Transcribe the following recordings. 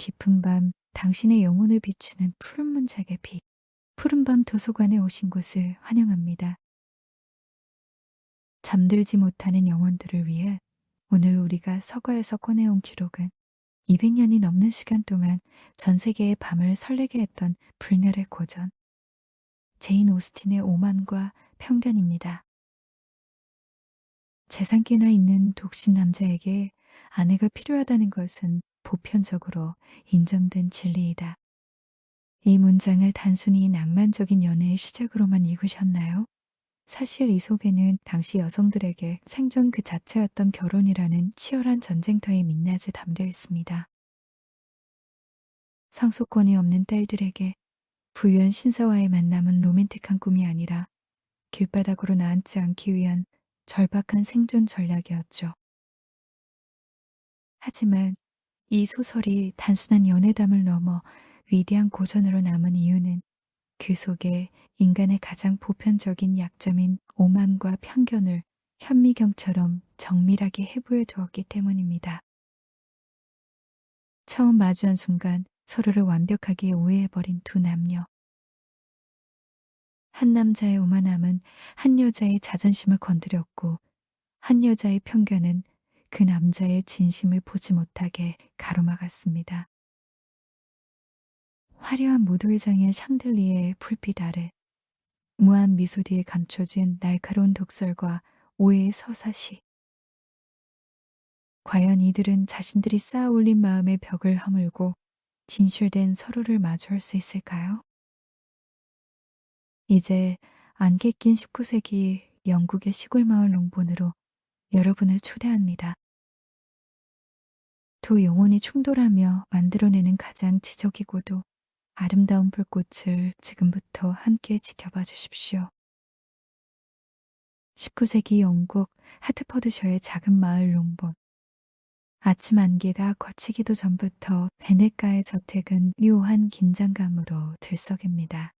깊은 밤 당신의 영혼을 비추는 푸른 문짝의 빛. 푸른밤 도서관에 오신 곳을 환영합니다. 잠들지 못하는 영혼들을 위해 오늘 우리가 서가에서 꺼내온 기록은 200년이 넘는 시간 동안 전 세계의 밤을 설레게 했던 불멸의 고전, 제인 오스틴의 오만과 편견입니다. 재산께나 있는 독신 남자에게 아내가 필요하다는 것은 보편적으로 인정된 진리이다. 이 문장을 단순히 낭만적인 연애의 시작으로만 읽으셨나요? 사실 이 속에는 당시 여성들에게 생존 그 자체였던 결혼이라는 치열한 전쟁터의 민낯이 담겨 있습니다. 상속권이 없는 딸들에게 부유한 신사와의 만남은 로맨틱한 꿈이 아니라 길바닥으로 나앉지 않기 위한 절박한 생존 전략이었죠. 하지만 이 소설이 단순한 연애담을 넘어 위대한 고전으로 남은 이유는 그 속에 인간의 가장 보편적인 약점인 오만과 편견을 현미경처럼 정밀하게 해부해 두었기 때문입니다. 처음 마주한 순간 서로를 완벽하게 오해해버린 두 남녀. 한 남자의 오만함은 한 여자의 자존심을 건드렸고, 한 여자의 편견은 그 남자의 진심을 보지 못하게 가로막았습니다. 화려한 무도회장의 샹들리에의 불빛 아래 무한 미소 뒤에 감춰진 날카로운 독설과 오해의 서사시. 과연 이들은 자신들이 쌓아 올린 마음의 벽을 허물고 진실된 서로를 마주할 수 있을까요? 이제 안개 낀 19세기 영국의 시골 마을 농본으로 여러분을 초대합니다. 두 영혼이 충돌하며 만들어내는 가장 지적이고도 아름다운 불꽃을 지금부터 함께 지켜봐 주십시오. 19세기 영국 하트퍼드셔의 작은 마을 농본. 아침 안개가 걷히기도 전부터 베네가의 저택은 묘한 긴장감으로 들썩입니다.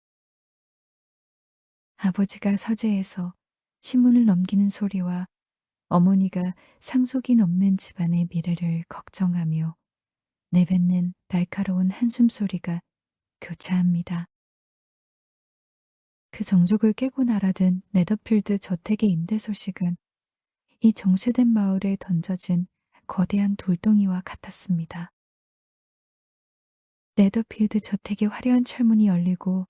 아버지가 서재에서 신문을 넘기는 소리와 어머니가 상속이 넘는 집안의 미래를 걱정하며 내뱉는 날카로운 한숨 소리가 교차합니다. 그 정적을 깨고 날아든 네더필드 저택의 임대 소식은 이 정체된 마을에 던져진 거대한 돌덩이와 같았습니다. 네더필드 저택의 화려한 철문이 열리고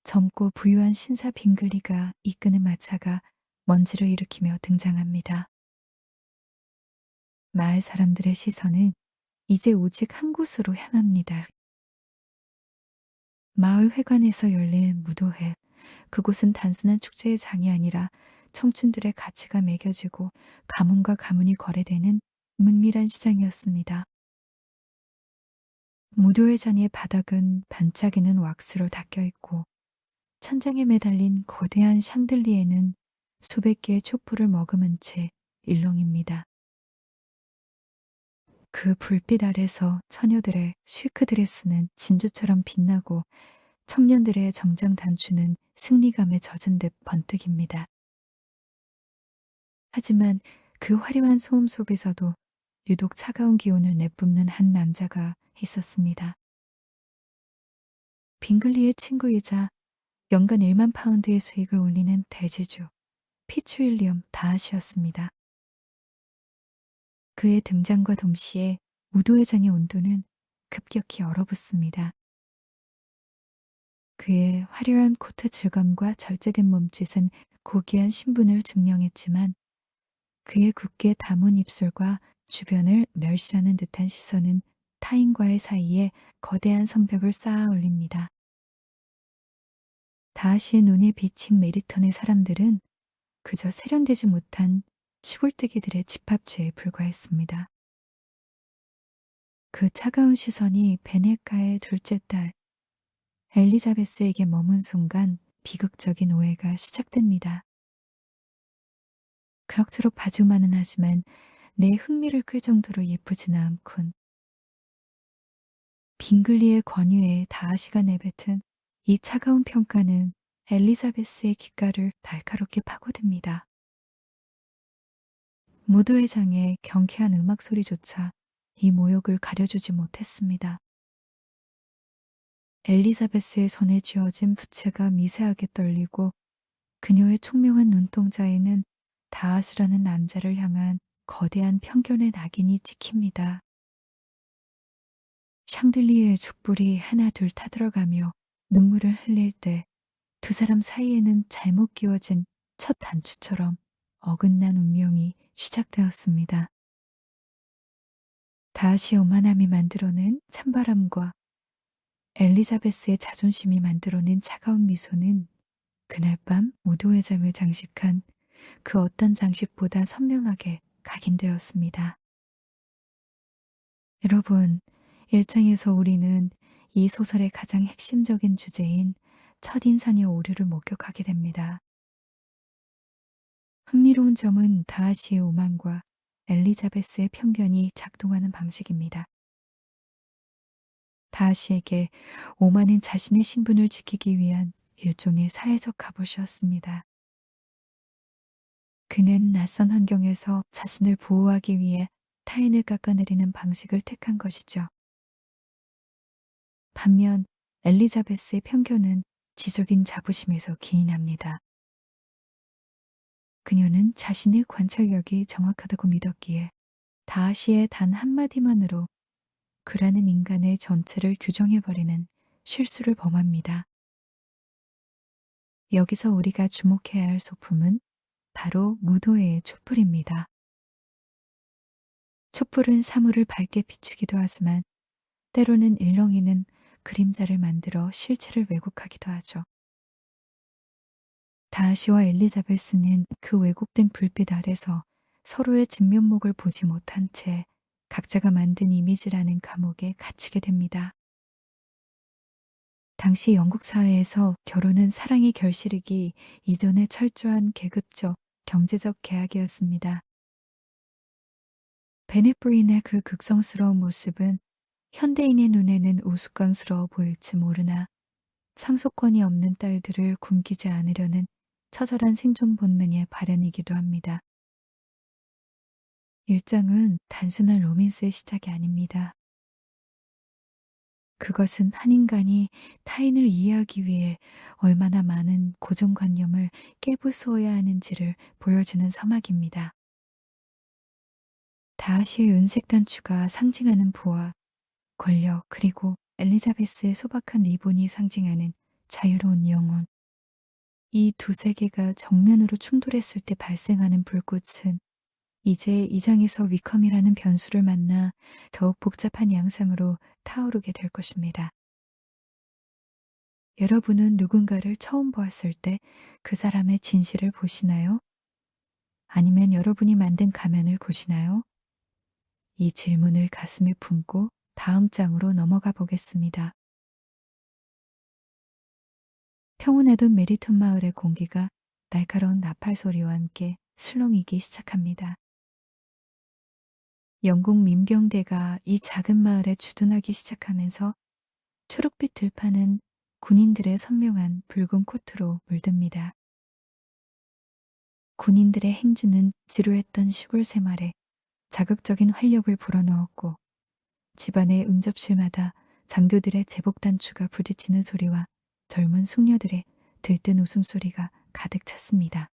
젊고 부유한 신사 빙글리가 이끄는 마차가 먼지를 일으키며 등장합니다. 마을 사람들의 시선은 이제 오직 한 곳으로 향합니다. 마을 회관에서 열린 무도회. 그곳은 단순한 축제의 장이 아니라 청춘들의 가치가 매겨지고 가문과 가문이 거래되는 은밀한 시장이었습니다. 무도회전의 바닥은 반짝이는 왁스로 닦여 있고 천장에 매달린 거대한 샹들리에는 수백 개의 촛불을 머금은 채 일렁입니다. 그 불빛 아래서 처녀들의 실크 드레스는 진주처럼 빛나고 청년들의 정장 단추는 승리감에 젖은 듯 번뜩입니다. 하지만 그 화려한 소음 속에서도 유독 차가운 기운을 내뿜는 한 남자가 있었습니다. 빙글리의 친구이자 연간 1만 파운드의 수익을 올리는 대지주 피츠윌리엄 다하시였습니다. 그의 등장과 동시에 무도회장의 온도는 급격히 얼어붙습니다. 그의 화려한 코트 질감과 절제된 몸짓은 고귀한 신분을 증명했지만 그의 굳게 담은 입술과 주변을 멸시하는 듯한 시선은 타인과의 사이에 거대한 성벽을 쌓아 올립니다. 다하시의 눈에 비친 메리턴의 사람들은 그저 세련되지 못한 시골뜨기들의 집합체에 불과했습니다. 그 차가운 시선이 베네가의 둘째 딸 엘리자베스에게 머문 순간 비극적인 오해가 시작됩니다. 그럭저럭 봐줄만은 하지만 내 흥미를 끌 정도로 예쁘지는 않군. 빙글리의 권유에 다하시가 내뱉은 이 차가운 평가는 엘리자베스의 귓가를 날카롭게 파고듭니다. 무도회장의 경쾌한 음악 소리조차 이 모욕을 가려주지 못했습니다. 엘리자베스의 손에 쥐어진 부채가 미세하게 떨리고 그녀의 총명한 눈동자에는 다하시라는 남자를 향한 거대한 편견의 낙인이 찍힙니다. 샹들리에의 촛불이 하나 둘 타들어가며 눈물을 흘릴 때 두 사람 사이에는 잘못 끼워진 첫 단추처럼 어긋난 운명이 시작되었습니다. 다시 오만함이 만들어낸 찬바람과 엘리자베스의 자존심이 만들어낸 차가운 미소는 그날 밤 무도회 장을 장식한 그 어떤 장식보다 선명하게 각인되었습니다. 여러분, 1장에서 우리는 이 소설의 가장 핵심적인 주제인 첫인상의 오류를 목격하게 됩니다. 흥미로운 점은 다하시의 오만과 엘리자베스의 편견이 작동하는 방식입니다. 다하시에게 오만은 자신의 신분을 지키기 위한 일종의 사회적 갑옷이었습니다. 그는 낯선 환경에서 자신을 보호하기 위해 타인을 깎아내리는 방식을 택한 것이죠. 반면 엘리자베스의 편견은 지적인 자부심에서 기인합니다. 그녀는 자신의 관찰력이 정확하다고 믿었기에 다하시의 단 한마디만으로 그라는 인간의 전체를 규정해버리는 실수를 범합니다. 여기서 우리가 주목해야 할 소품은 바로 무도회의 촛불입니다. 촛불은 사물을 밝게 비추기도 하지만 때로는 일렁이는 그림자를 만들어 실체를 왜곡하기도 하죠. 다하시와 엘리자베스는 그 왜곡된 불빛 아래서 서로의 진면목을 보지 못한 채 각자가 만든 이미지라는 감옥에 갇히게 됩니다. 당시 영국 사회에서 결혼은 사랑의 결실이기 이전에 철저한 계급적, 경제적 계약이었습니다. 베넷 부인의 그 극성스러운 모습은 현대인의 눈에는 우스꽝스러워 보일지 모르나 상속권이 없는 딸들을 굶기지 않으려는 처절한 생존 본능의 발현이기도 합니다. 1장은 단순한 로맨스의 시작이 아닙니다. 그것은 한 인간이 타인을 이해하기 위해 얼마나 많은 고정관념을 깨부수어야 하는지를 보여주는 서막입니다. 다하시의 은색 단추가 상징하는 부와 권력 그리고 엘리자베스의 소박한 리본이 상징하는 자유로운 영혼. 이 두 세계가 정면으로 충돌했을 때 발생하는 불꽃은 이제 2장에서 위컴이라는 변수를 만나 더욱 복잡한 양상으로 타오르게 될 것입니다. 여러분은 누군가를 처음 보았을 때 그 사람의 진실을 보시나요? 아니면 여러분이 만든 가면을 보시나요? 이 질문을 가슴에 품고 다음 장으로 넘어가 보겠습니다. 평온하던 메리턴 마을의 공기가 날카로운 나팔 소리와 함께 술렁이기 시작합니다. 영국 민병대가 이 작은 마을에 주둔하기 시작하면서 초록빛 들판은 군인들의 선명한 붉은 코트로 물듭니다. 군인들의 행진은 지루했던 시골 생활에 자극적인 활력을 불어넣었고 집안의 응접실마다 장교들의 제복 단추가 부딪히는 소리와 젊은 숙녀들의 들뜬 웃음소리가 가득 찼습니다.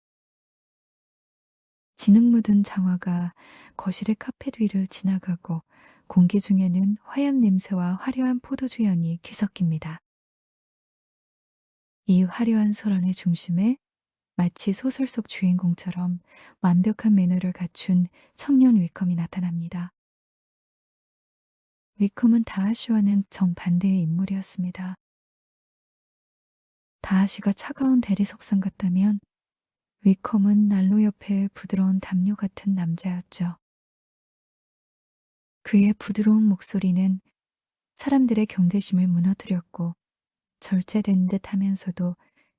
진흙 묻은 장화가 거실의 카펫 위를 지나가고 공기 중에는 화약 냄새와 화려한 포도주 향이 뒤섞입니다. 이 화려한 소란의 중심에 마치 소설 속 주인공처럼 완벽한 매너를 갖춘 청년 위컴이 나타납니다. 위컴은 다하시와는 정반대의 인물이었습니다. 다하시가 차가운 대리석상 같다면 위컴은 난로 옆에 부드러운 담요 같은 남자였죠. 그의 부드러운 목소리는 사람들의 경계심을 무너뜨렸고 절제된 듯 하면서도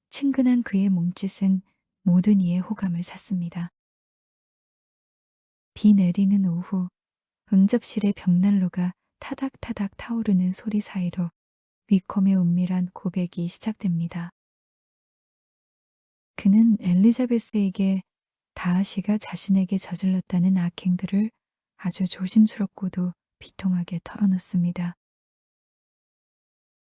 친근한 그의 몸짓은 모든 이의 호감을 샀습니다. 비 내리는 오후 응접실의 벽난로가 타닥타닥 타오르는 소리 사이로 위컴의 은밀한 고백이 시작됩니다. 그는 엘리자베스에게 다하시가 자신에게 저질렀다는 악행들을 아주 조심스럽고도 비통하게 털어놓습니다.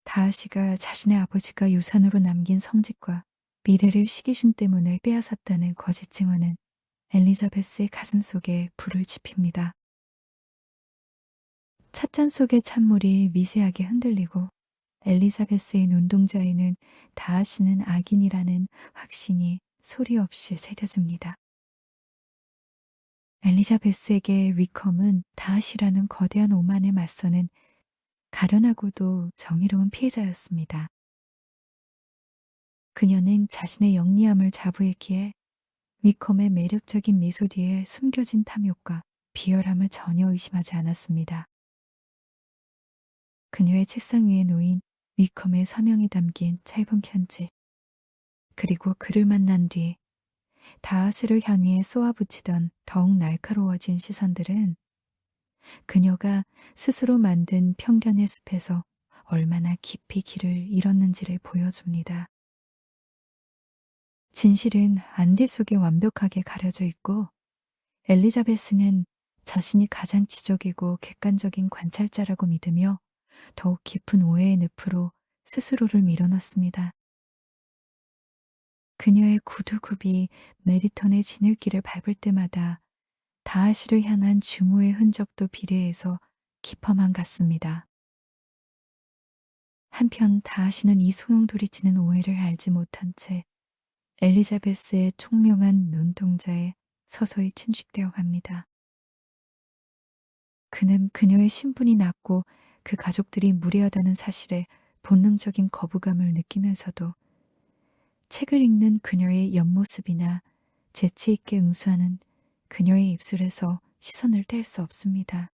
다하시가 자신의 아버지가 유산으로 남긴 성직과 미래를 시기심 때문에 빼앗았다는 거짓 증언은 엘리자베스의 가슴속에 불을 지핍니다. 찻잔 속의 찬물이 미세하게 흔들리고 엘리자베스의 눈동자에는 다하시는 악인이라는 확신이 소리 없이 새겨집니다. 엘리자베스에게 위컴은 다하시라는 거대한 오만에 맞서는 가련하고도 정의로운 피해자였습니다. 그녀는 자신의 영리함을 자부했기에 위컴의 매력적인 미소 뒤에 숨겨진 탐욕과 비열함을 전혀 의심하지 않았습니다. 그녀의 책상 위에 놓인 위컴의 서명이 담긴 짧은 편지, 그리고 그를 만난 뒤 다하스를 향해 쏘아붙이던 더욱 날카로워진 시선들은 그녀가 스스로 만든 편견의 숲에서 얼마나 깊이 길을 잃었는지를 보여줍니다. 진실은 안대 속에 완벽하게 가려져 있고 엘리자베스는 자신이 가장 지적이고 객관적인 관찰자라고 믿으며 더욱 깊은 오해의 늪으로 스스로를 밀어넣습니다. 그녀의 구두굽이 메리턴의 지늘길을 밟을 때마다 다하시를 향한 증오의 흔적도 비례해서 깊어만 갔습니다. 한편 다하시는 이 소용돌이치는 오해를 알지 못한 채 엘리자베스의 총명한 눈동자에 서서히 침식되어 갑니다. 그는 그녀의 신분이 낮고 그 가족들이 무례하다는 사실에 본능적인 거부감을 느끼면서도 책을 읽는 그녀의 옆모습이나 재치 있게 응수하는 그녀의 입술에서 시선을 뗄 수 없습니다.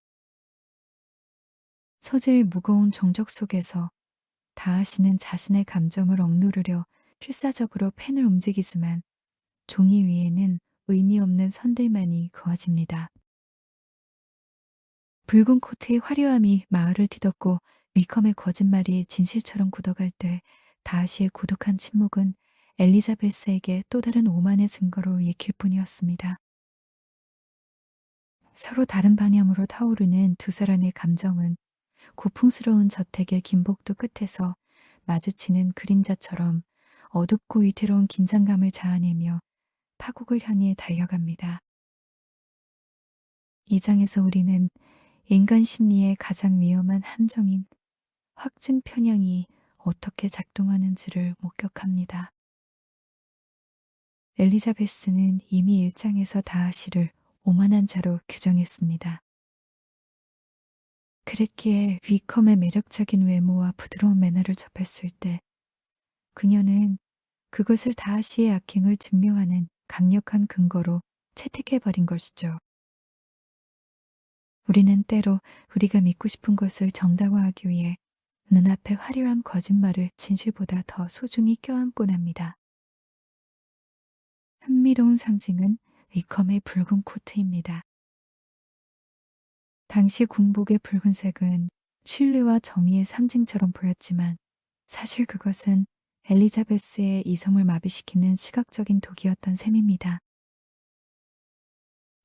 서재의 무거운 정적 속에서 다하시는 자신의 감정을 억누르려 필사적으로 펜을 움직이지만 종이 위에는 의미 없는 선들만이 그어집니다. 붉은 코트의 화려함이 마을을 뒤덮고 위컴의 거짓말이 진실처럼 굳어갈 때 다하시의 고독한 침묵은 엘리자베스에게 또 다른 오만의 증거로 읽힐 뿐이었습니다. 서로 다른 방향으로 타오르는 두 사람의 감정은 고풍스러운 저택의 긴 복도 끝에서 마주치는 그림자처럼 어둡고 위태로운 긴장감을 자아내며 파국을 향해 달려갑니다. 이 장에서 우리는 인간 심리의 가장 위험한 함정인 확증 편향이 어떻게 작동하는지를 목격합니다. 엘리자베스는 이미 1장에서 다하시를 오만한 자로 규정했습니다. 그랬기에 위컴의 매력적인 외모와 부드러운 매너를 접했을 때 그녀는 그것을 다하시의 악행을 증명하는 강력한 근거로 채택해버린 것이죠. 우리는 때로 우리가 믿고 싶은 것을 정당화하기 위해 눈앞의 화려한 거짓말을 진실보다 더 소중히 껴안곤 합니다. 흥미로운 상징은 위컴의 붉은 코트입니다. 당시 군복의 붉은색은 신뢰와 정의의 상징처럼 보였지만 사실 그것은 엘리자베스의 이성을 마비시키는 시각적인 독이었던 셈입니다.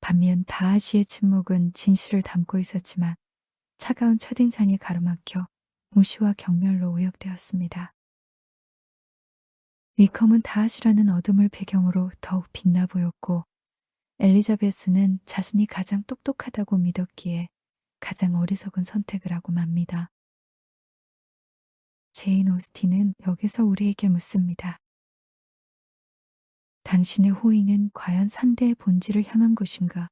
반면 다하시의 침묵은 진실을 담고 있었지만 차가운 첫인상에 가로막혀 무시와 경멸로 오역되었습니다. 위컴은 다하시라는 어둠을 배경으로 더욱 빛나 보였고 엘리자베스는 자신이 가장 똑똑하다고 믿었기에 가장 어리석은 선택을 하고 맙니다. 제인 오스틴은 여기서 우리에게 묻습니다. 당신의 호의는 과연 상대의 본질을 향한 것인가?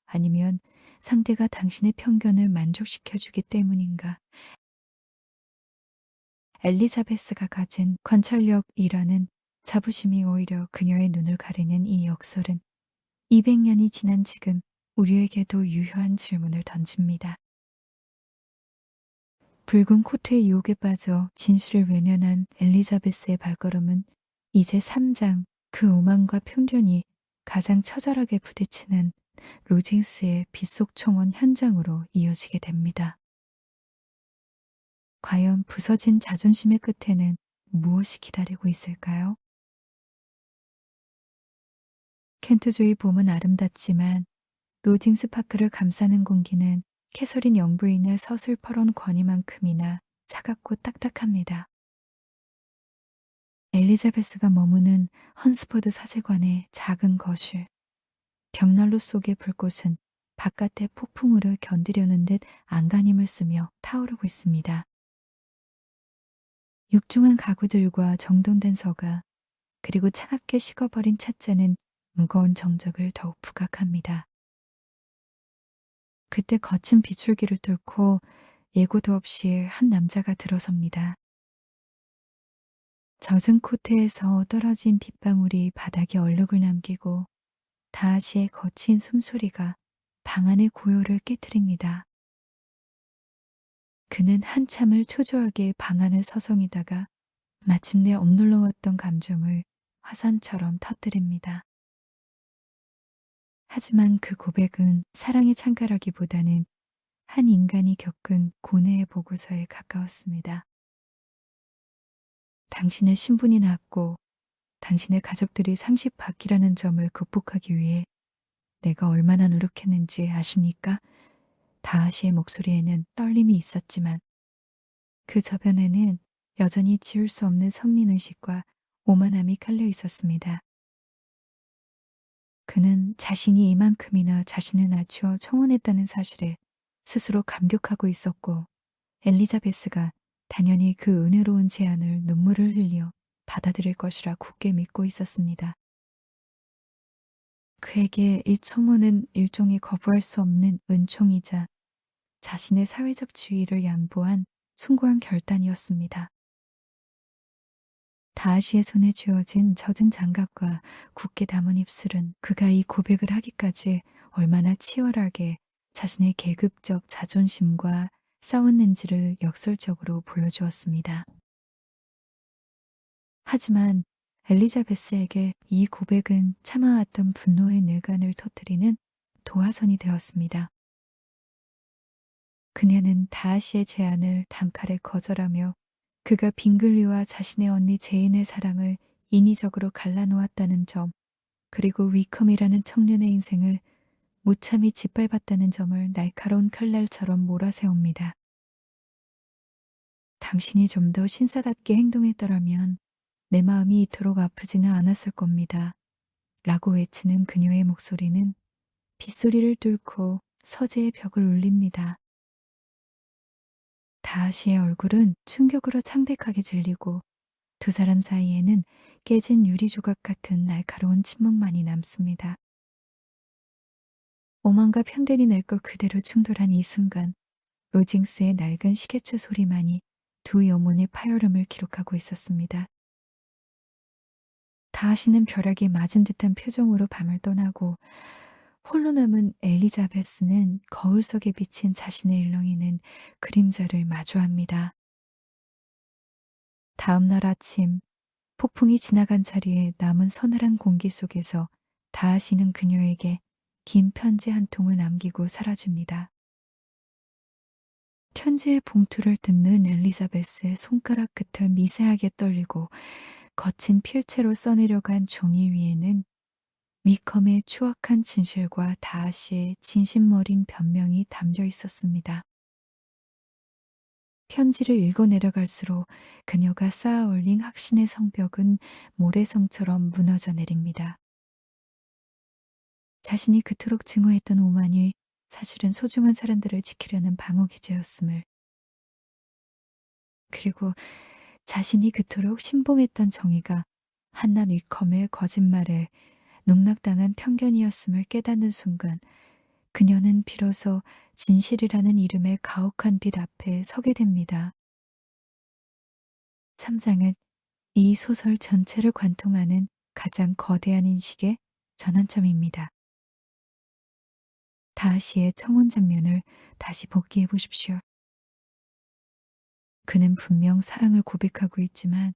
아니면 상대가 당신의 편견을 만족시켜주기 때문인가? 엘리자베스가 가진 관찰력이라는 자부심이 오히려 그녀의 눈을 가리는 이 역설은 200년이 지난 지금 우리에게도 유효한 질문을 던집니다. 붉은 코트의 유혹에 빠져 진실을 외면한 엘리자베스의 발걸음은 이제 3장 그 오만과 편견이 가장 처절하게 부딪히는 로징스의 빗속 청원 현장으로 이어지게 됩니다. 과연 부서진 자존심의 끝에는 무엇이 기다리고 있을까요? 켄트주의 봄은 아름답지만 로징스 파크를 감싸는 공기는 캐서린 영부인의 서슬퍼런 권위만큼이나 차갑고 딱딱합니다. 엘리자베스가 머무는 헌스퍼드 사제관의 작은 거실. 벽난로 속의 불꽃은 바깥의 폭풍우를 견디려는 듯 안간힘을 쓰며 타오르고 있습니다. 육중한 가구들과 정돈된 서가, 그리고 차갑게 식어버린 찻잔은 무거운 정적을 더욱 부각합니다. 그때 거친 비출기를 뚫고 예고도 없이 한 남자가 들어섭니다. 젖은 코트에서 떨어진 빗방울이 바닥에 얼룩을 남기고 다하시의 거친 숨소리가 방 안의 고요를 깨뜨립니다. 그는 한참을 초조하게 방 안을 서성이다가 마침내 억눌러왔던 감정을 화산처럼 터뜨립니다. 하지만 그 고백은 사랑의 창가라기보다는 한 인간이 겪은 고뇌의 보고서에 가까웠습니다. 당신의 신분이 낮고 당신의 가족들이 30 밖이라는 점을 극복하기 위해 내가 얼마나 노력했는지 아십니까? 다하시의 목소리에는 떨림이 있었지만 그 저변에는 여전히 지울 수 없는 성민의식과 오만함이 깔려 있었습니다. 그는 자신이 이만큼이나 자신을 낮추어 청혼했다는 사실에 스스로 감격하고 있었고, 엘리자베스가 당연히 그 은혜로운 제안을 눈물을 흘려 받아들일 것이라 굳게 믿고 있었습니다. 그에게 이 청혼은 일종의 거부할 수 없는 은총이자 자신의 사회적 지위를 양보한 숭고한 결단이었습니다. 다하시의 손에 쥐어진 젖은 장갑과 굳게 담은 입술은 그가 이 고백을 하기까지 얼마나 치열하게 자신의 계급적 자존심과 싸웠는지를 역설적으로 보여주었습니다. 하지만 엘리자베스에게 이 고백은 참아왔던 분노의 뇌관을 터뜨리는 도화선이 되었습니다. 그녀는 다하시의 제안을 단칼에 거절하며 그가 빙글리와 자신의 언니 제인의 사랑을 인위적으로 갈라놓았다는 점, 그리고 위컴이라는 청년의 인생을 무참히 짓밟았다는 점을 날카로운 칼날처럼 몰아세웁니다. 당신이 좀 더 신사답게 행동했더라면 내 마음이 이토록 아프지는 않았을 겁니다. 라고 외치는 그녀의 목소리는 빗소리를 뚫고 서재의 벽을 울립니다. 다하시의 얼굴은 충격으로 창백하게 질리고 두 사람 사이에는 깨진 유리 조각 같은 날카로운 침묵만이 남습니다. 오만과 편견이 낼 것 그대로 충돌한 이 순간, 로징스의 낡은 시계추 소리만이 두 영혼의 파열음을 기록하고 있었습니다. 다하시는 벼락이 맞은 듯한 표정으로 밤을 떠나고 홀로 남은 엘리자베스는 거울 속에 비친 자신의 일렁이는 그림자를 마주합니다. 다음 날 아침, 폭풍이 지나간 자리에 남은 서늘한 공기 속에서 다하시는 그녀에게 긴 편지 한 통을 남기고 사라집니다. 편지의 봉투를 뜯는 엘리자베스의 손가락 끝을 미세하게 떨리고 거친 필체로 써내려간 종이 위에는 위컴의 추악한 진실과 다하시의 진심어린 변명이 담겨 있었습니다. 편지를 읽어 내려갈수록 그녀가 쌓아 올린 확신의 성벽은 모래성처럼 무너져 내립니다. 자신이 그토록 증오했던 오만이 사실은 소중한 사람들을 지키려는 방어기제였음을, 그리고 자신이 그토록 신봉했던 정의가 한낱 위컴의 거짓말에 농락당한 편견이었음을 깨닫는 순간 그녀는 비로소 진실이라는 이름의 가혹한 빛 앞에 서게 됩니다. 3장은 이 소설 전체를 관통하는 가장 거대한 인식의 전환점입니다. 다하시의 청혼 장면을 다시 복기해 보십시오. 그는 분명 사랑을 고백하고 있지만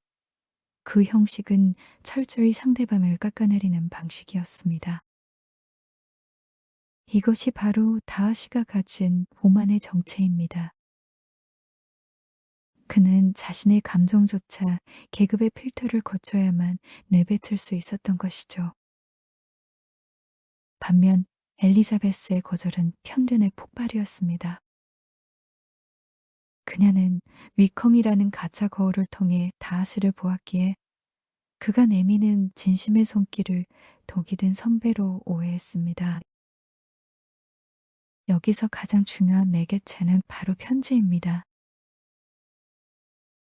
그 형식은 철저히 상대방을 깎아내리는 방식이었습니다. 이것이 바로 다하시가 가진 오만의 정체입니다. 그는 자신의 감정조차 계급의 필터를 거쳐야만 내뱉을 수 있었던 것이죠. 반면 엘리자베스의 거절은 편견의 폭발이었습니다. 그녀는 위컴이라는 가짜 거울을 통해 다하시를 보았기에 그가 내미는 진심의 손길을 독이 든 선배로 오해했습니다. 여기서 가장 중요한 매개체는 바로 편지입니다.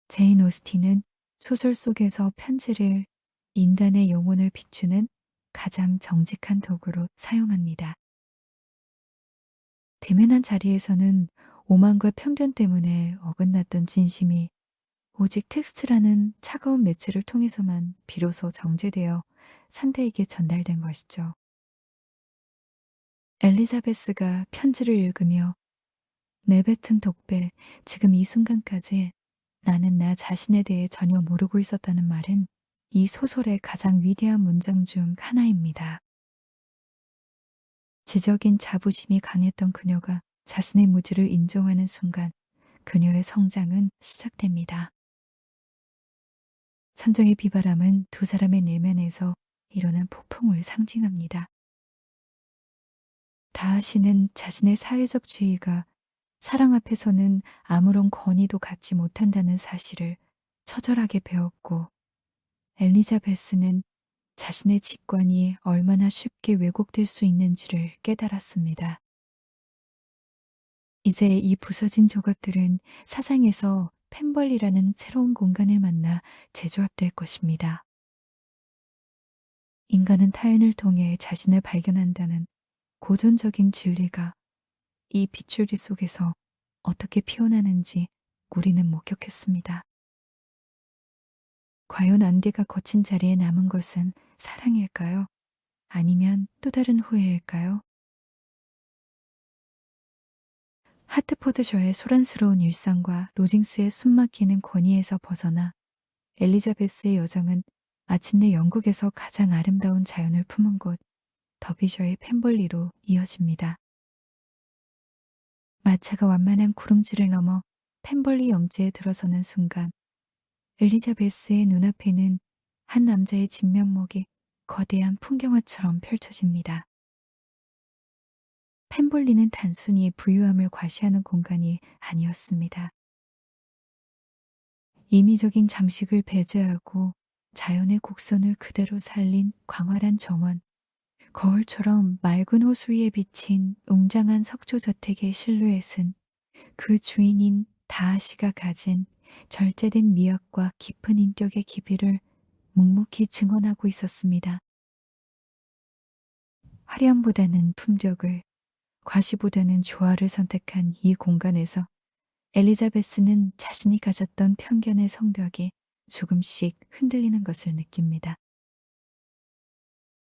제인 오스틴은 소설 속에서 편지를 인간의 영혼을 비추는 가장 정직한 도구로 사용합니다. 대면한 자리에서는 오만과 편견 때문에 어긋났던 진심이 오직 텍스트라는 차가운 매체를 통해서만 비로소 정제되어 상대에게 전달된 것이죠. 엘리자베스가 편지를 읽으며 내뱉은 독배, 지금 이 순간까지 나는 나 자신에 대해 전혀 모르고 있었다는 말은 이 소설의 가장 위대한 문장 중 하나입니다. 지적인 자부심이 강했던 그녀가 자신의 무지를 인정하는 순간 그녀의 성장은 시작됩니다. 산정의 비바람은 두 사람의 내면에서 일어난 폭풍을 상징합니다. 다하시는 자신의 사회적 지위가 사랑 앞에서는 아무런 권위도 갖지 못한다는 사실을 처절하게 배웠고, 엘리자베스는 자신의 직관이 얼마나 쉽게 왜곡될 수 있는지를 깨달았습니다. 이제 이 부서진 조각들은 사상에서 펜벌리라는 새로운 공간을 만나 재조합될 것입니다. 인간은 타인을 통해 자신을 발견한다는 고전적인 진리가 이 빗줄기 속에서 어떻게 피어나는지 우리는 목격했습니다. 과연 안개가 거친 자리에 남은 것은 사랑일까요? 아니면 또 다른 후회일까요? 하트포드셔의 소란스러운 일상과 로징스의 숨막히는 권위에서 벗어나 엘리자베스의 여정은 마침내 영국에서 가장 아름다운 자연을 품은 곳 더비셔의 펜벌리로 이어집니다. 마차가 완만한 구름지를 넘어 펜벌리 영지에 들어서는 순간 엘리자베스의 눈앞에는 한 남자의 진면목이 거대한 풍경화처럼 펼쳐집니다. 펜벌리는 단순히 부유함을 과시하는 공간이 아니었습니다. 임의적인 장식을 배제하고 자연의 곡선을 그대로 살린 광활한 정원, 거울처럼 맑은 호수 위에 비친 웅장한 석조저택의 실루엣은 그 주인인 다하시가 가진 절제된 미학과 깊은 인격의 기비를 묵묵히 증언하고 있었습니다. 화려함보다는 품격을, 과시보다는 조화를 선택한 이 공간에서 엘리자베스는 자신이 가졌던 편견의 성벽이 조금씩 흔들리는 것을 느낍니다.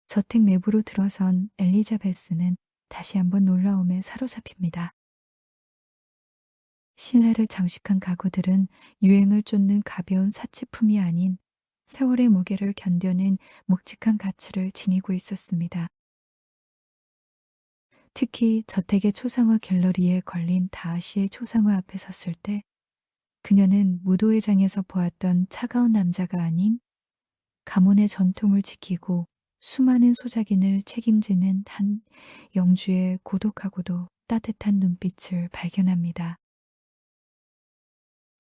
저택 내부로 들어선 엘리자베스는 다시 한번 놀라움에 사로잡힙니다. 신라를 장식한 가구들은 유행을 쫓는 가벼운 사치품이 아닌 세월의 무게를 견뎌낸 묵직한 가치를 지니고 있었습니다. 특히 저택의 초상화 갤러리에 걸린 다하시의 초상화 앞에 섰을 때 그녀는 무도회장에서 보았던 차가운 남자가 아닌 가문의 전통을 지키고 수많은 소작인을 책임지는 한 영주의 고독하고도 따뜻한 눈빛을 발견합니다.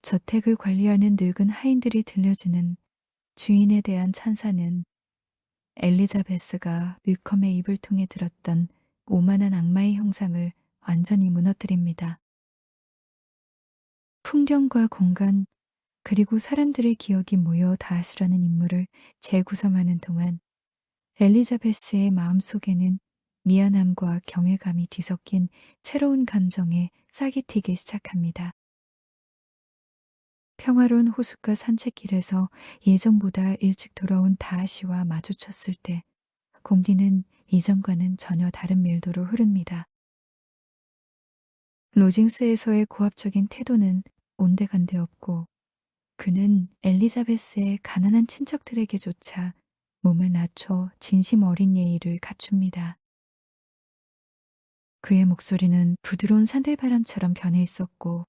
저택을 관리하는 늙은 하인들이 들려주는 주인에 대한 찬사는 엘리자베스가 위컴의 입을 통해 들었던 오만한 악마의 형상을 완전히 무너뜨립니다. 풍경과 공간, 그리고 사람들의 기억이 모여 다하시라는 인물을 재구성하는 동안 엘리자베스의 마음속에는 미안함과 경외감이 뒤섞인 새로운 감정에 싹이 트기 시작합니다. 평화로운 호숫가 산책길에서 예전보다 일찍 돌아온 다하시와 마주쳤을 때 공기는 이전과는 전혀 다른 밀도로 흐릅니다. 로징스에서의 고압적인 태도는 온데간데 없고 그는 엘리자베스의 가난한 친척들에게조차 몸을 낮춰 진심 어린 예의를 갖춥니다. 그의 목소리는 부드러운 산들바람처럼 변해 있었고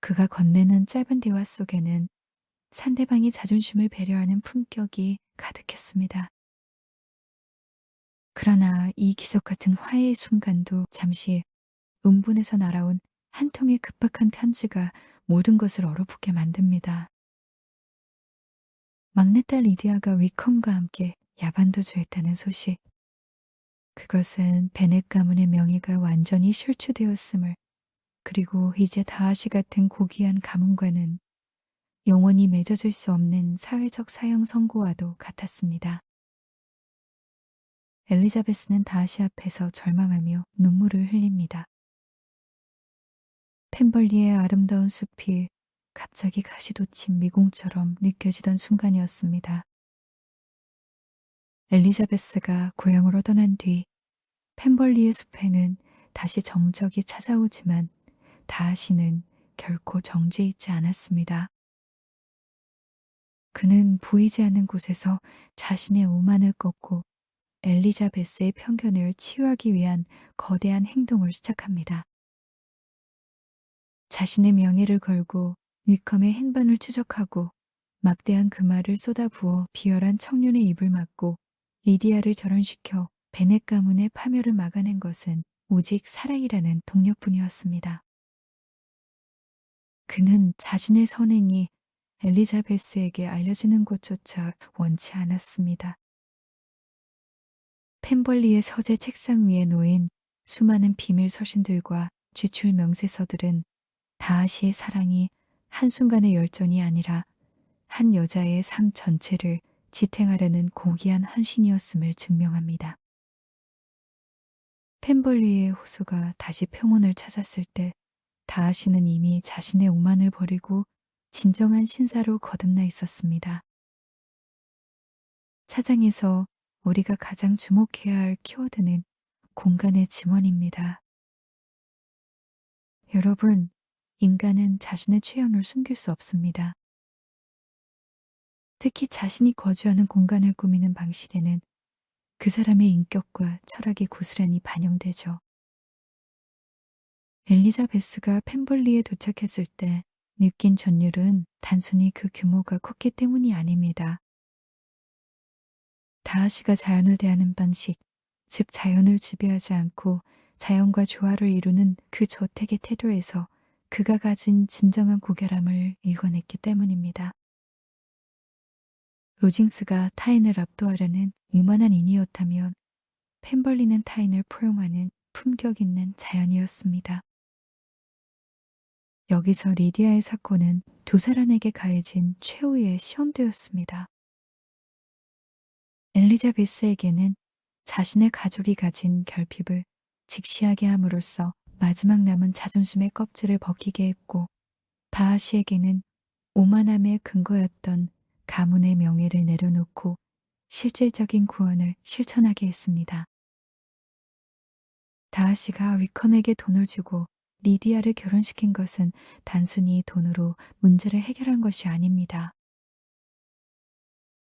그가 건네는 짧은 대화 속에는 상대방의 자존심을 배려하는 품격이 가득했습니다. 그러나 이 기적 같은 화해의 순간도 잠시 은본에서 날아온 한 통의 급박한 편지가 모든 것을 얼어붙게 만듭니다. 막내딸 리디아가 위컴과 함께 야반도주했다는 소식. 그것은 베넷 가문의 명예가 완전히 실추되었음을, 그리고 이제 다하시 같은 고귀한 가문과는 영원히 맺어질 수 없는 사회적 사형 선고와도 같았습니다. 엘리자베스는 다하시 앞에서 절망하며 눈물을 흘립니다. 펜벌리의 아름다운 숲이 갑자기 가시돋친 미궁처럼 느껴지던 순간이었습니다. 엘리자베스가 고향으로 떠난 뒤 펜벌리의 숲에는 다시 정적이 찾아오지만 다하시는 결코 정지해 있지 않았습니다. 그는 보이지 않는 곳에서 자신의 오만을 꺾고 엘리자베스의 편견을 치유하기 위한 거대한 행동을 시작합니다. 자신의 명예를 걸고 위컴의 행방을 추적하고 막대한 금화를 쏟아부어 비열한 청년의 입을 막고 리디아를 결혼시켜 베넷 가문의 파멸을 막아낸 것은 오직 사랑이라는 동력뿐이었습니다. 그는 자신의 선행이 엘리자베스에게 알려지는 것조차 원치 않았습니다. 펜벌리의 서재 책상 위에 놓인 수많은 비밀 서신들과 지출 명세서들은 다하시의 사랑이 한순간의 열전이 아니라 한 여자의 삶 전체를 지탱하려는 고귀한 헌신이었음을 증명합니다. 펜벌리의 호수가 다시 평온을 찾았을 때 다하시는 이미 자신의 오만을 버리고 진정한 신사로 거듭나 있었습니다. 차장에서 우리가 가장 주목해야 할 키워드는 공간의 증언입니다. 여러분, 인간은 자신의 최연을 숨길 수 없습니다. 특히 자신이 거주하는 공간을 꾸미는 방식에는 그 사람의 인격과 철학이 고스란히 반영되죠. 엘리자베스가 펜벌리에 도착했을 때 느낀 전율은 단순히 그 규모가 컸기 때문이 아닙니다. 다하시가 자연을 대하는 방식, 즉 자연을 지배하지 않고 자연과 조화를 이루는 그 저택의 태도에서 그가 가진 진정한 고결함을 읽어냈기 때문입니다. 로징스가 타인을 압도하려는 유만한 인이었다면 펜벌리는 타인을 포용하는 품격 있는 자연이었습니다. 여기서 리디아의 사건은 두 사람에게 가해진 최후의 시험대였습니다. 엘리자베스에게는 자신의 가족이 가진 결핍을 직시하게 함으로써 마지막 남은 자존심의 껍질을 벗기게 했고, 다하시에게는 오만함의 근거였던 가문의 명예를 내려놓고 실질적인 구원을 실천하게 했습니다. 다하시가 위컨에게 돈을 주고 리디아를 결혼시킨 것은 단순히 돈으로 문제를 해결한 것이 아닙니다.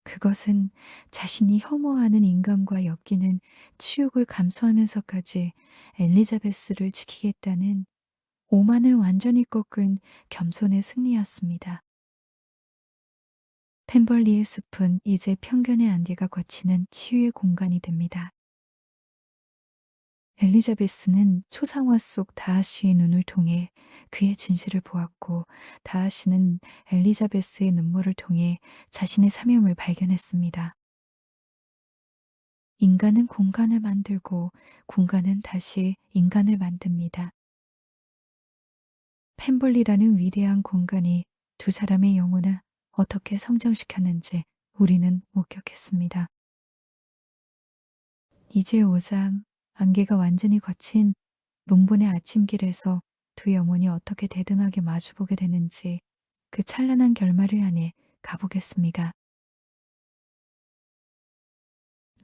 그것은 자신이 혐오하는 인간과 엮이는 치욕을 감수하면서까지 엘리자베스를 지키겠다는 오만을 완전히 꺾은 겸손의 승리였습니다. 펜벌리의 숲은 이제 편견의 안개가 걷히는 치유의 공간이 됩니다. 엘리자베스는 초상화 속 다하시의 눈을 통해 그의 진실을 보았고, 다하시는 엘리자베스의 눈물을 통해 자신의 사명을 발견했습니다. 인간은 공간을 만들고 공간은 다시 인간을 만듭니다. 펜벌리라는 위대한 공간이 두 사람의 영혼을 어떻게 성장시켰는지 우리는 목격했습니다. 이제 5장, 안개가 완전히 걷힌 롬본의 아침길에서 두 영혼이 어떻게 대등하게 마주보게 되는지 그 찬란한 결말을 향해 가보겠습니다.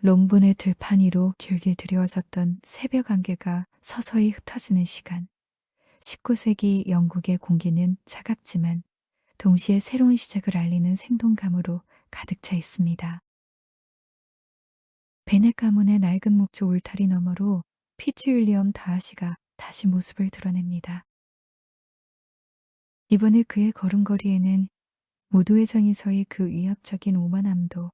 롬본의 들판 위로 길게 드리워졌던 새벽 안개가 서서히 흩어지는 시간. 19세기 영국의 공기는 차갑지만 동시에 새로운 시작을 알리는 생동감으로 가득 차 있습니다. 베넷 가문의 낡은 목조 울타리 너머로 피츠윌리엄 다하시가 다시 모습을 드러냅니다. 이번에 그의 걸음걸이에는 무도회장에서의 그 위압적인 오만함도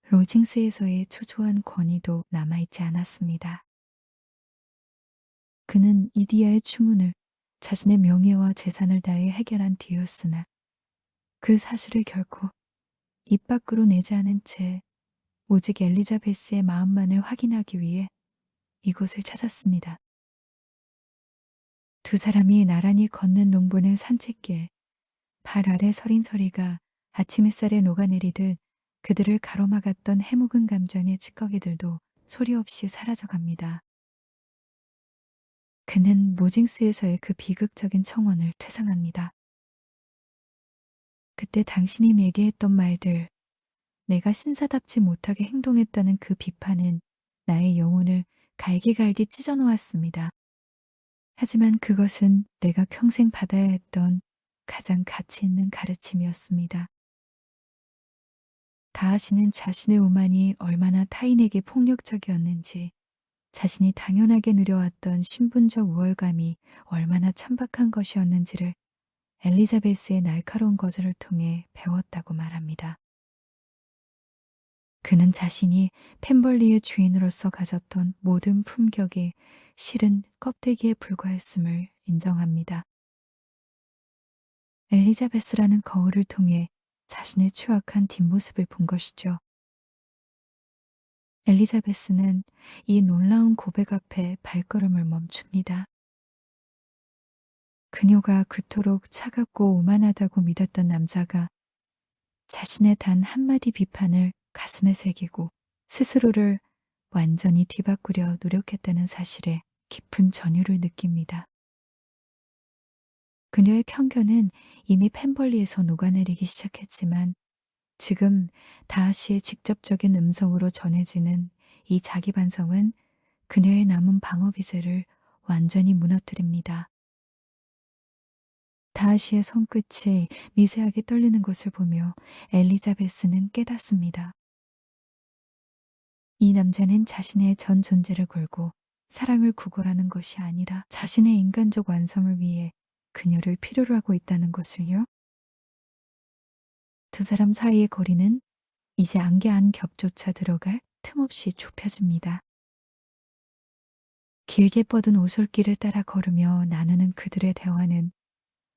로징스에서의 초조한 권위도 남아있지 않았습니다. 그는 이디아의 추문을 자신의 명예와 재산을 다해 해결한 뒤였으나 그 사실을 결코 입 밖으로 내지 않은 채 오직 엘리자베스의 마음만을 확인하기 위해 이곳을 찾았습니다. 두 사람이 나란히 걷는 농부는 산책길, 발 아래 서린 서리가 아침 햇살에 녹아내리듯 그들을 가로막았던 해묵은 감정의 찌꺼기들도 소리 없이 사라져갑니다. 그는 모징스에서의 그 비극적인 청혼을 퇴상합니다. 그때 당신이 내게 했던 말들, 내가 신사답지 못하게 행동했다는 그 비판은 나의 영혼을 갈기갈기 찢어놓았습니다. 하지만 그것은 내가 평생 받아야 했던 가장 가치 있는 가르침이었습니다. 다하시는 자신의 오만이 얼마나 타인에게 폭력적이었는지, 자신이 당연하게 누려왔던 신분적 우월감이 얼마나 천박한 것이었는지를 엘리자베스의 날카로운 거절을 통해 배웠다고 말합니다. 그는 자신이 펜벌리의 주인으로서 가졌던 모든 품격이 실은 껍데기에 불과했음을 인정합니다. 엘리자베스라는 거울을 통해 자신의 추악한 뒷모습을 본 것이죠. 엘리자베스는 이 놀라운 고백 앞에 발걸음을 멈춥니다. 그녀가 그토록 차갑고 오만하다고 믿었던 남자가 자신의 단 한마디 비판을 가슴에 새기고 스스로를 완전히 뒤바꾸려 노력했다는 사실에 깊은 전율을 느낍니다. 그녀의 편견은 이미 펜벌리에서 녹아내리기 시작했지만 지금 다하시의 직접적인 음성으로 전해지는 이 자기 반성은 그녀의 남은 방어 기세를 완전히 무너뜨립니다. 다하시의 손끝이 미세하게 떨리는 것을 보며 엘리자베스는 깨닫습니다. 이 남자는 자신의 전 존재를 걸고 사랑을 구걸하는 것이 아니라 자신의 인간적 완성을 위해 그녀를 필요로 하고 있다는 것을요. 두 사람 사이의 거리는 이제 안개 한 겹조차 들어갈 틈 없이 좁혀집니다. 길게 뻗은 오솔길을 따라 걸으며 나누는 그들의 대화는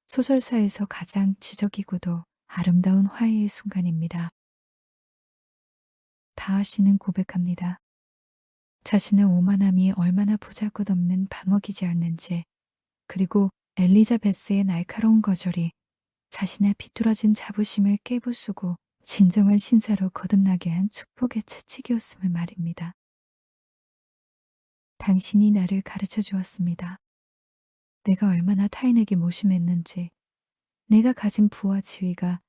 소설사에서 가장 지적이고도 아름다운 화해의 순간입니다. 다하시는 고백합니다. 자신의 오만함이 얼마나 보잘것없는 방어기제였는지, 그리고 엘리자베스의 날카로운 거절이 자신의 비뚤어진 자부심을 깨부수고 진정한 신사로 거듭나게 한 축복의 채찍이었음을 말입니다. 당신이 나를 가르쳐 주었습니다. 내가 얼마나 타인에게 모심했는지, 내가 가진 부와 지위가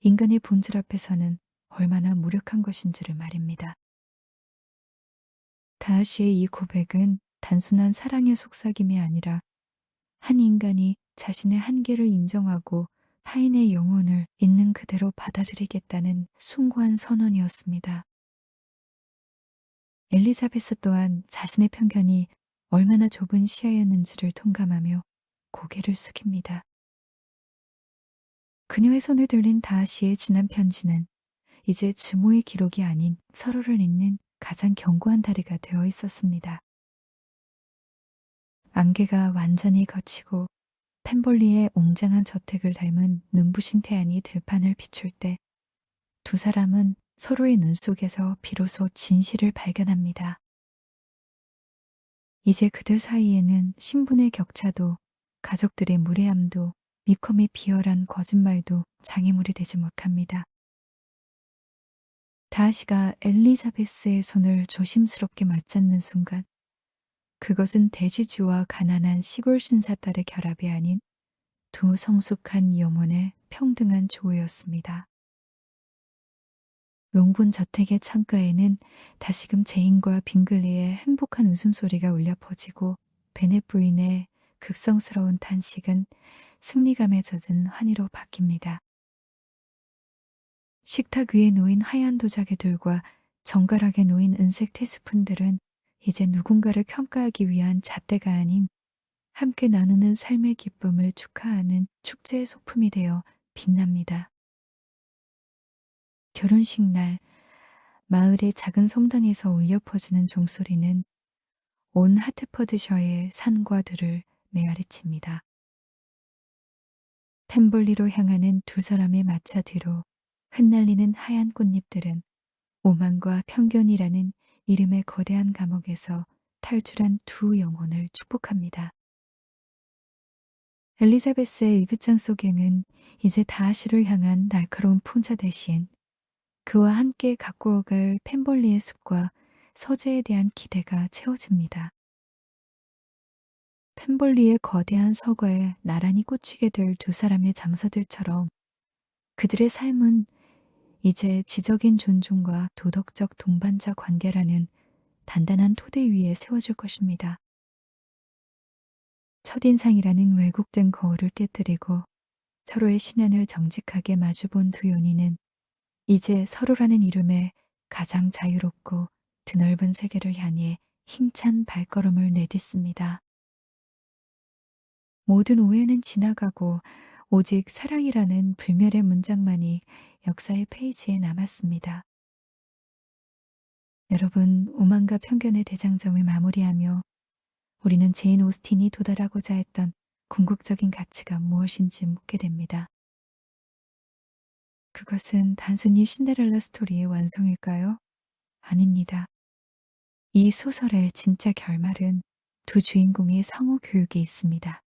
인간의 본질 앞에서는 얼마나 무력한 것인지를 말입니다. 다하시의 이 고백은 단순한 사랑의 속삭임이 아니라 한 인간이 자신의 한계를 인정하고 타인의 영혼을 있는 그대로 받아들이겠다는 숭고한 선언이었습니다. 엘리자베스 또한 자신의 편견이 얼마나 좁은 시야였는지를 통감하며 고개를 숙입니다. 그녀의 손에 들린 다하시의 지난 편지는 이제 증오의 기록이 아닌 서로를 잇는 가장 견고한 다리가 되어 있었습니다. 안개가 완전히 걷히고 펜볼리의 웅장한 저택을 닮은 눈부신 태양이 들판을 비출 때 두 사람은 서로의 눈 속에서 비로소 진실을 발견합니다. 이제 그들 사이에는 신분의 격차도 가족들의 무례함도 미컴의 비열한 거짓말도 장애물이 되지 못합니다. 다하시가 엘리자베스의 손을 조심스럽게 맞잡는 순간 그것은 대지주와 가난한 시골 신사딸의 결합이 아닌 두 성숙한 영혼의 평등한 조우였습니다. 롱본 저택의 창가에는 다시금 제인과 빙글리의 행복한 웃음소리가 울려 퍼지고 베넷 부인의 극성스러운 탄식은 승리감에 젖은 환희로 바뀝니다. 식탁 위에 놓인 하얀 도자기 들과 정갈하게 놓인 은색 티스푼들은 이제 누군가를 평가하기 위한 잣대가 아닌 함께 나누는 삶의 기쁨을 축하하는 축제의 소품이 되어 빛납니다. 결혼식 날 마을의 작은 성당에서 울려 퍼지는 종소리는 온 하트퍼드셔의 산과 들을 메아리칩니다. 템벌리로 향하는 두 사람의 마차 뒤로 흩날리는 하얀 꽃잎들은 오만과 편견이라는 이름의 거대한 감옥에서 탈출한 두 영혼을 축복합니다. 엘리자베스의 이브장 속에는 이제 다하시를 향한 날카로운 풍자 대신 그와 함께 갖고 오갈 펜벌리의 숲과 서재에 대한 기대가 채워집니다. 펜벌리의 거대한 서거에 나란히 꽂히게 될 두 사람의 장서들처럼 그들의 삶은 이제 지적인 존중과 도덕적 동반자 관계라는 단단한 토대 위에 세워질 것입니다. 첫인상이라는 왜곡된 거울을 깨뜨리고 서로의 신연을 정직하게 마주본 두 연인은 이제 서로라는 이름에 가장 자유롭고 드넓은 세계를 향해 힘찬 발걸음을 내딛습니다. 모든 오해는 지나가고 오직 사랑이라는 불멸의 문장만이 역사의 페이지에 남았습니다. 여러분, 오만과 편견의 대장정을 마무리하며 우리는 제인 오스틴이 도달하고자 했던 궁극적인 가치가 무엇인지 묻게 됩니다. 그것은 단순히 신데렐라 스토리의 완성일까요? 아닙니다. 이 소설의 진짜 결말은 두 주인공의 성우 교육에 있습니다.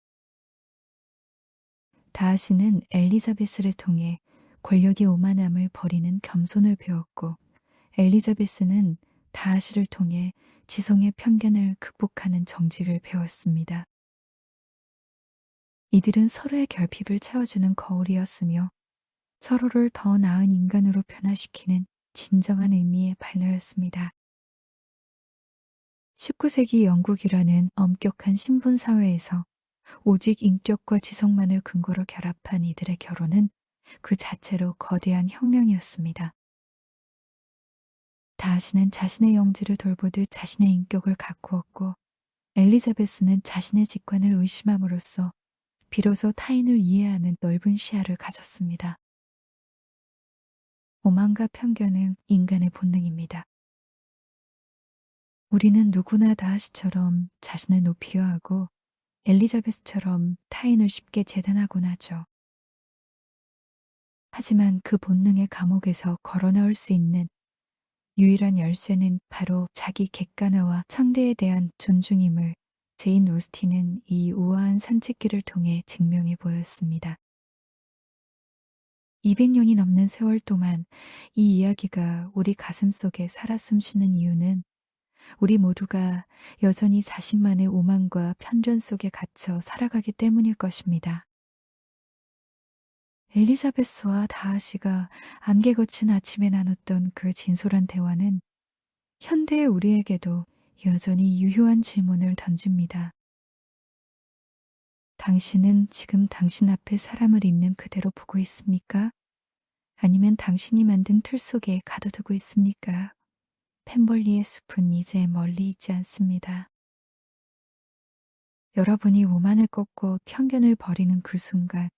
다하시는 엘리자베스를 통해 권력의 오만함을 버리는 겸손을 배웠고, 엘리자베스는 다하시를 통해 지성의 편견을 극복하는 정직을 배웠습니다. 이들은 서로의 결핍을 채워주는 거울이었으며 서로를 더 나은 인간으로 변화시키는 진정한 의미의 발로였습니다. 19세기 영국이라는 엄격한 신분 사회에서 오직 인격과 지성만을 근거로 결합한 이들의 결혼은 그 자체로 거대한 혁명이었습니다. 다하시는 자신의 영지를 돌보듯 자신의 인격을 가꾸었고, 엘리자베스는 자신의 직관을 의심함으로써 비로소 타인을 이해하는 넓은 시야를 가졌습니다. 오만과 편견은 인간의 본능입니다. 우리는 누구나 다하시처럼 자신을 높이려 하고 엘리자베스처럼 타인을 쉽게 재단하곤 하죠. 하지만 그 본능의 감옥에서 걸어나올 수 있는 유일한 열쇠는 바로 자기 객관화와 상대에 대한 존중임을 제인 오스틴은 이 우아한 산책길을 통해 증명해 보였습니다. 200년이 넘는 세월 동안 이 이야기가 우리 가슴 속에 살아 숨쉬는 이유는 우리 모두가 여전히 자신만의 오만과 편견 속에 갇혀 살아가기 때문일 것입니다. 엘리자베스와 다하시가 안개 거친 아침에 나눴던 그 진솔한 대화는 현대의 우리에게도 여전히 유효한 질문을 던집니다. 당신은 지금 당신 앞에 사람을 있는 그대로 보고 있습니까? 아니면 당신이 만든 틀 속에 가둬두고 있습니까? 펜벌리의 숲은 이제 멀리 있지 않습니다. 여러분이 오만을 꺾고 편견을 버리는 그 순간,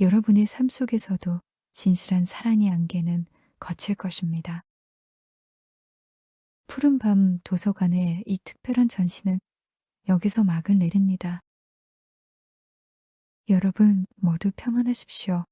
여러분의 삶 속에서도 진실한 사랑의 안개는 거칠 것입니다. 푸른밤 도서관의 이 특별한 전시는 여기서 막을 내립니다. 여러분 모두 평안하십시오.